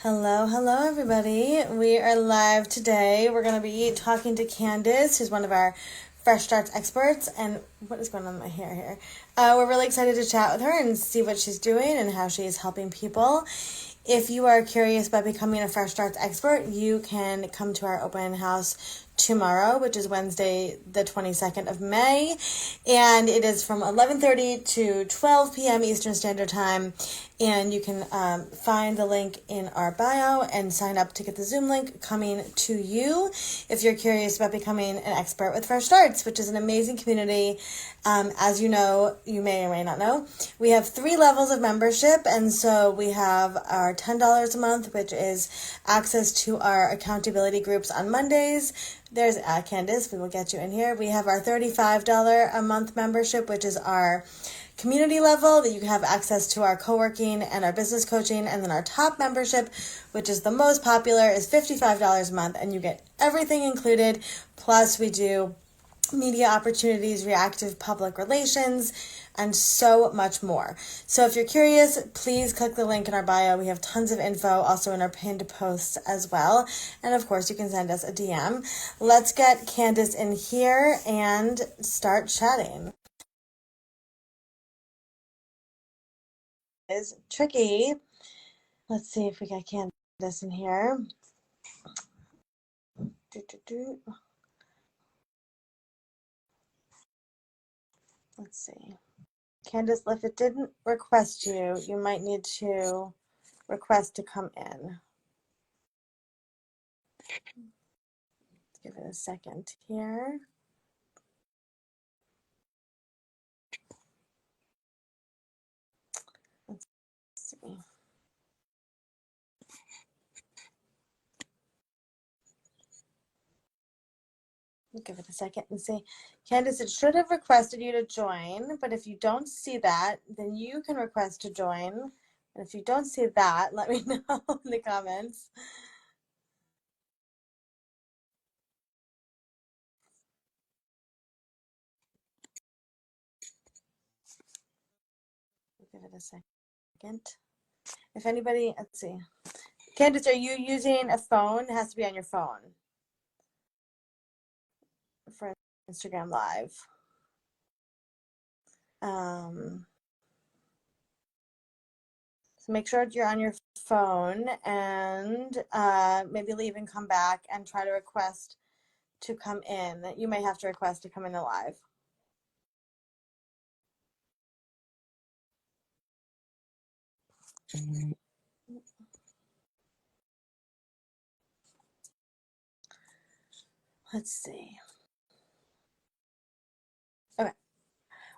Hello, hello, everybody. We are live today. We're going to be talking to Candice, who's one of our Fresh Starts experts. And what is going on with my hair here? We're really excited to chat with her and see what she's doing and how she is helping people. If you are curious about becoming a Fresh Starts expert, you can come to our open house tomorrow, which is Wednesday, the 22nd of May, and it is from 11:30 to 12 p.m. Eastern Standard Time, and you can find the link in our bio and sign up to get the Zoom link coming to you if you're curious about becoming an expert with Fresh Starts, which is an amazing community. As you know, you may or may not know, we have 3 levels of membership, and so we have our $10 a month, which is access to our accountability groups on Mondays. There's Candice, we will get you in here. We have our $35 a month membership, which is our community level that you have access to our co-working and our business coaching. And then our top membership, which is the most popular, is $55 a month, and you get everything included. Plus we do media opportunities, reactive public relations, and so much more. So if you're curious, please click the link in our bio. We have tons of info also in our pinned posts as well. And of course, you can send us a DM. Let's get Candice in here and start chatting. Is tricky. Let's see if we got Candice in here. Let's see. Candice, if it didn't request you, you might need to request to come in. Let's give it a second here. Let's see. We'll give it a second and see. Candice, it should have requested you to join, but if you don't see that, then you can request to join. And if you don't see that, let me know in the comments. We'll give it a second. If anybody, let's see. Candice, are you using a phone? It has to be on your phone for Instagram Live. So make sure you're on your phone and maybe leave and come back and try to request to come in. You may have to request to come in live. Let's see. Okay.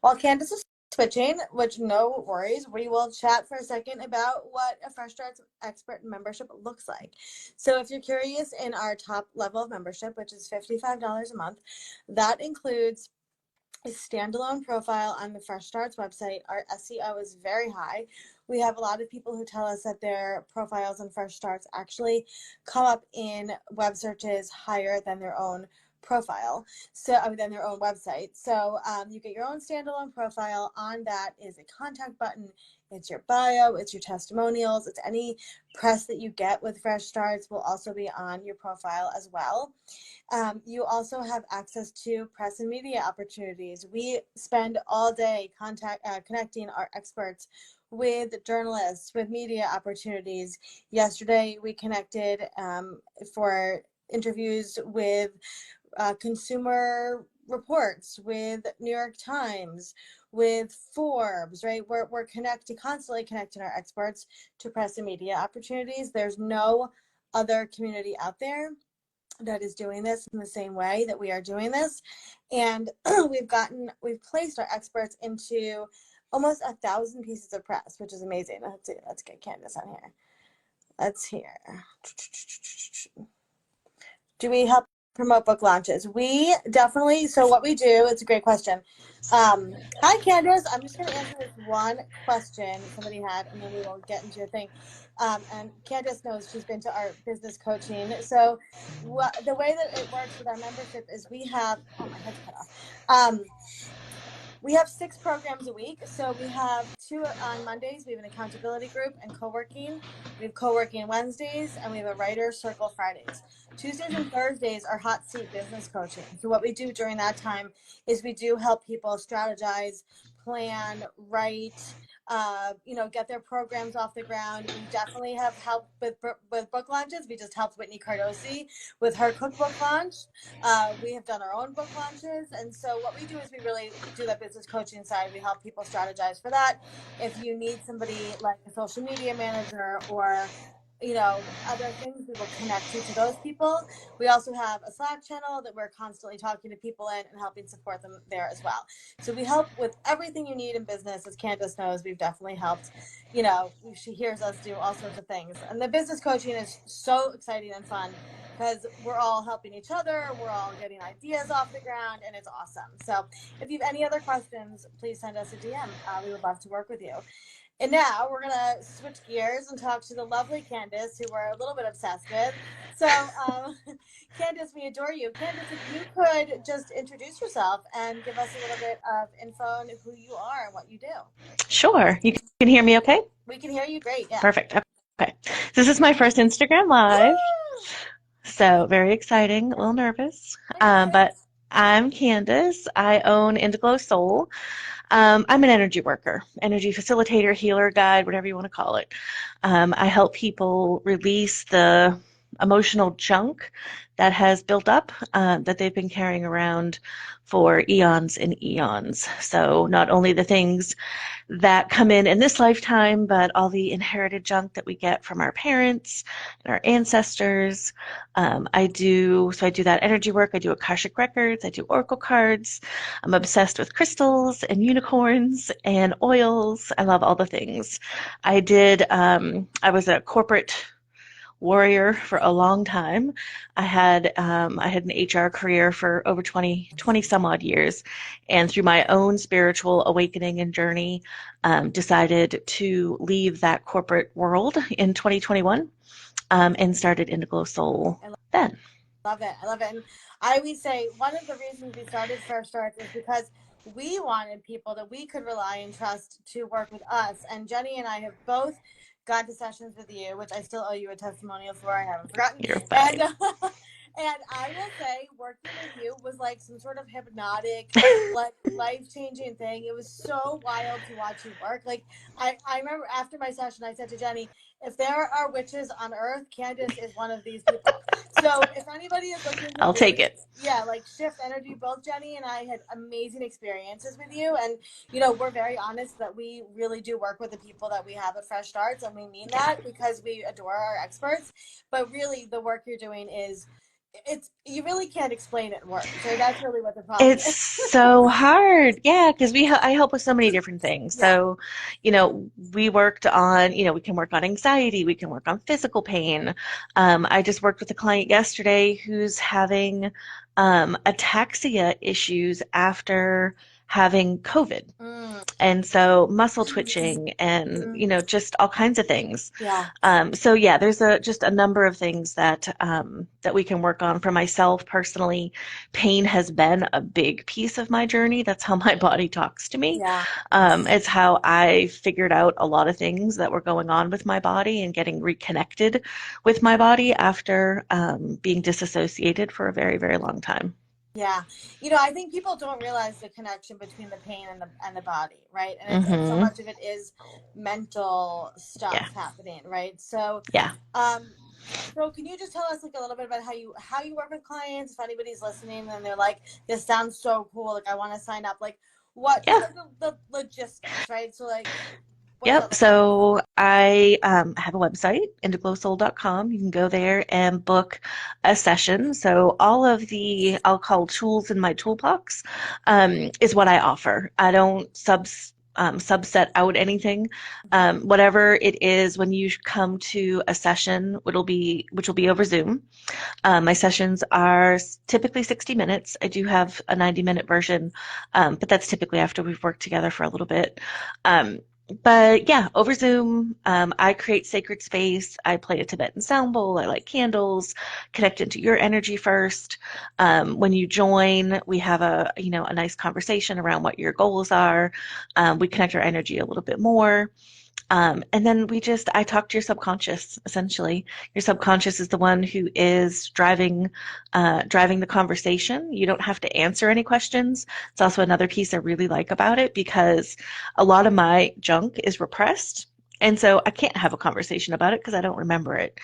While Candice is switching, which no worries, we will chat for a second about what a Fresh Starts Expert membership looks like. So if you're curious, in our top level of membership, which is $55 a month, that includes a standalone profile on the Fresh Starts website. Our SEO is very high. We have a lot of people who tell us that their profiles on Fresh Starts actually come up in web searches higher than their own profile, so than their own website. So you get your own standalone profile. On that is a contact button. It's your bio, it's your testimonials, it's any press that you get with Fresh Starts will also be on your profile as well. You also have access to press and media opportunities. We spend all day connecting our experts with journalists, with media opportunities. Yesterday, we connected for interviews with Consumer Reports, with New York Times, with Forbes, right? We're constantly connecting our experts to press and media opportunities. There's no other community out there that is doing this in the same way that we are doing this. And we've placed our experts into almost 1,000 pieces of press, which is amazing. Let's see, let's get Candice on here. Let's hear. Do we help promote book launches? We definitely, so what we do, it's a great question. Hi Candice, I'm just gonna answer this one question somebody had, and then we will get into your thing. And Candice knows, she's been to our business coaching. So the way that it works with our membership is we have, oh, my head's cut off. We have 6 programs a week. So we have 2 on Mondays. We have an accountability group and co-working. We have co-working Wednesdays, and we have a writer circle Fridays. Tuesdays and Thursdays are hot seat business coaching. So what we do during that time is we do help people strategize, plan, write, get their programs off the ground. We definitely have helped with book launches. We just helped Whitney Cardosi with her cookbook launch. We have done our own book launches. And so what we do is we really do that business coaching side. We help people strategize for that. If you need somebody like a social media manager or other things, we will connect you to those people. We also have a Slack channel that we're constantly talking to people in and helping support them there as well. So we help with everything you need in business. As Candice knows, we've definitely helped. She hears us do all sorts of things. And the business coaching is so exciting and fun because we're all helping each other. We're all getting ideas off the ground, and it's awesome. So if you have any other questions, please send us a DM. We would love to work with you. And now we're going to switch gears and talk to the lovely Candice, who we're a little bit obsessed with. So, Candice, we adore you. Candice, if you could just introduce yourself and give us a little bit of info on who you are and what you do. Sure. You can hear me okay? We can hear you great, yeah. Perfect. Okay. This is my first Instagram Live, so very exciting, a little nervous. But I'm Candice. I own Indiglo Soul. I'm an energy worker, energy facilitator, healer, guide, whatever you want to call it. I help people release the emotional junk that has built up that they've been carrying around for eons and eons. So not only the things that come in this lifetime, but all the inherited junk that we get from our parents and our ancestors. I do that energy work. I do Akashic records. I do oracle cards. I'm obsessed with crystals and unicorns and oils. I love all the things. I was a corporate warrior for a long time. I had an HR career for over 20 some odd years, and through my own spiritual awakening and journey, decided to leave that corporate world in 2021, and started Indiglo Soul then. Love it. I love it. And I always say one of the reasons we started First Starts is because we wanted people that we could rely and trust to work with us. And Jenny and I have both gone to sessions with you, which I still owe you a testimonial for. I haven't forgotten. You're fine. And I will say, working with you was like some sort of hypnotic, like life-changing thing. It was so wild to watch you work. Like I remember after my session, I said to Jenny, if there are witches on earth, Candice is one of these people. So if anybody is looking to I'll take it. like shift energy, both Jenny and I had amazing experiences with you. And, we're very honest that we really do work with the people that we have at Fresh Starts. And we mean that because we adore our experts. But really the work you're doing is, you really can't explain it in words. So that's really what the problem It's is. so hard. Yeah, because I help with so many different things. Yeah. So, we worked on, we can work on anxiety, we can work on physical pain. I just worked with a client yesterday who's having ataxia issues after having COVID. And so muscle twitching and, just all kinds of things. Yeah. So yeah, there's just a number of things that we can work on. For myself personally, pain has been a big piece of my journey. That's how my body talks to me. Yeah. It's how I figured out a lot of things that were going on with my body and getting reconnected with my body after being disassociated for a very, very long time. Yeah. I think people don't realize the connection between the pain and the body, right? And it's so much of it is mental stuff happening, right? So, yeah. So can you just tell us like a little bit about how you work with clients? If anybody's listening and they're like, this sounds so cool, like I want to sign up, like what the logistics, right? So like Yep. So I have a website, indiglosoul.com. You can go there and book a session. So all of the, I'll call tools in my toolbox, is what I offer. I don't subset out anything. Whatever it is, when you come to a session, which will be over Zoom. My sessions are typically 60 minutes. I do have a 90-minute version, but that's typically after we've worked together for a little bit. But yeah, over Zoom, I create sacred space. I play a Tibetan sound bowl. I light candles, connect into your energy first. When you join, we have a nice conversation around what your goals are. We connect our energy a little bit more. And then I talk to your subconscious, essentially. Your subconscious is the one who is driving the conversation. You don't have to answer any questions. It's also another piece I really like about it because a lot of my junk is repressed. And so I can't have a conversation about it because I don't remember it.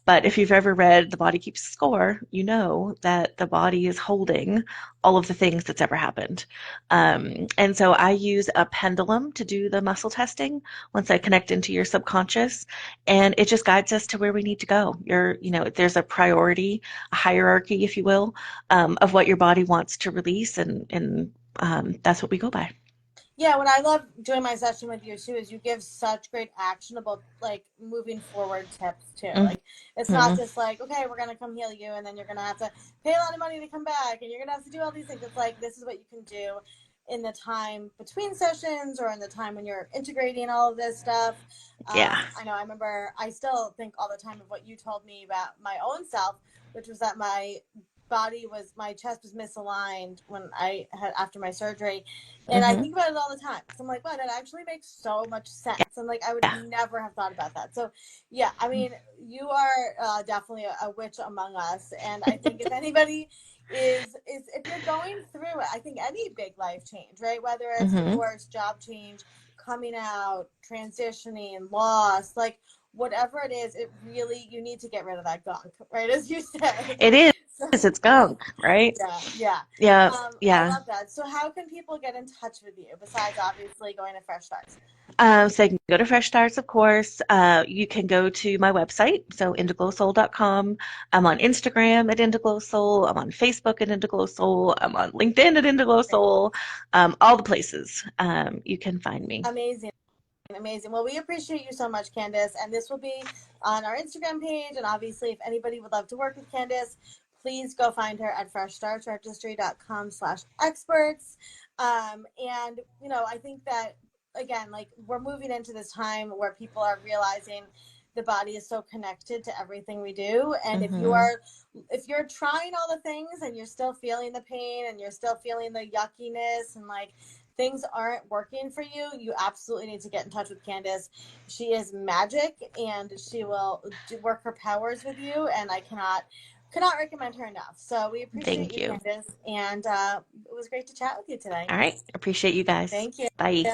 But if you've ever read The Body Keeps Score, you know that the body is holding all of the things that's ever happened. And so I use a pendulum to do the muscle testing once I connect into your subconscious, and it just guides us to where we need to go. There's a priority, a hierarchy, if you will, of what your body wants to release, and that's what we go by. Yeah, what I love doing my session with you too is you give such great actionable, like, moving forward tips too. Like, it's not Mhm. just like, okay, we're gonna come heal you and then you're gonna have to pay a lot of money to come back and you're gonna have to do all these things. It's like, this is what you can do in the time between sessions or in the time when you're integrating all of this stuff. Yeah. I know, I remember, I still think all the time of what you told me about my own self, which was that my chest was misaligned when I had after my surgery, and I Hmm. think about it all the time. So I'm like, wow, that actually makes so much sense. I'm like, I would Yeah. never have thought about that. So, yeah, I mean, you are definitely a witch among us. And I think if anybody is if you're going through it, I think any big life change, right? Whether it's Hmm. divorce, job change, coming out, transitioning, loss, like whatever it is, it really you need to get rid of that gunk, right? As you say. It is. So, It's gunk, right? yeah, yeah. Yeah. I Yeah. love that. So, how can people get in touch with you besides obviously going to Fresh Starts? So you can go to Fresh Starts, of course. You can go to my website, so indigosoul.com. I'm on Instagram at IndigloSoul. I'm on Facebook at IndigloSoul. I'm on LinkedIn at IndigloSoul. All the places you can find me. Amazing, amazing. Well, we appreciate you so much, Candice, and this will be on our Instagram page. And obviously, if anybody would love to work with Candice, please go find her at freshstartsregistry.com/experts. And I think that again, like, we're moving into this time where people are realizing the body is so connected to everything we do, and Hmm. if you're trying all the things and you're still feeling the pain and you're still feeling the yuckiness and like things aren't working for you, you absolutely need to get in touch with Candice. She is magic and she will work her powers with you, and I cannot recommend her enough. So we appreciate Thank you, you. Candice, and it was great to chat with you today. All right. Appreciate you guys. Thank you. Bye.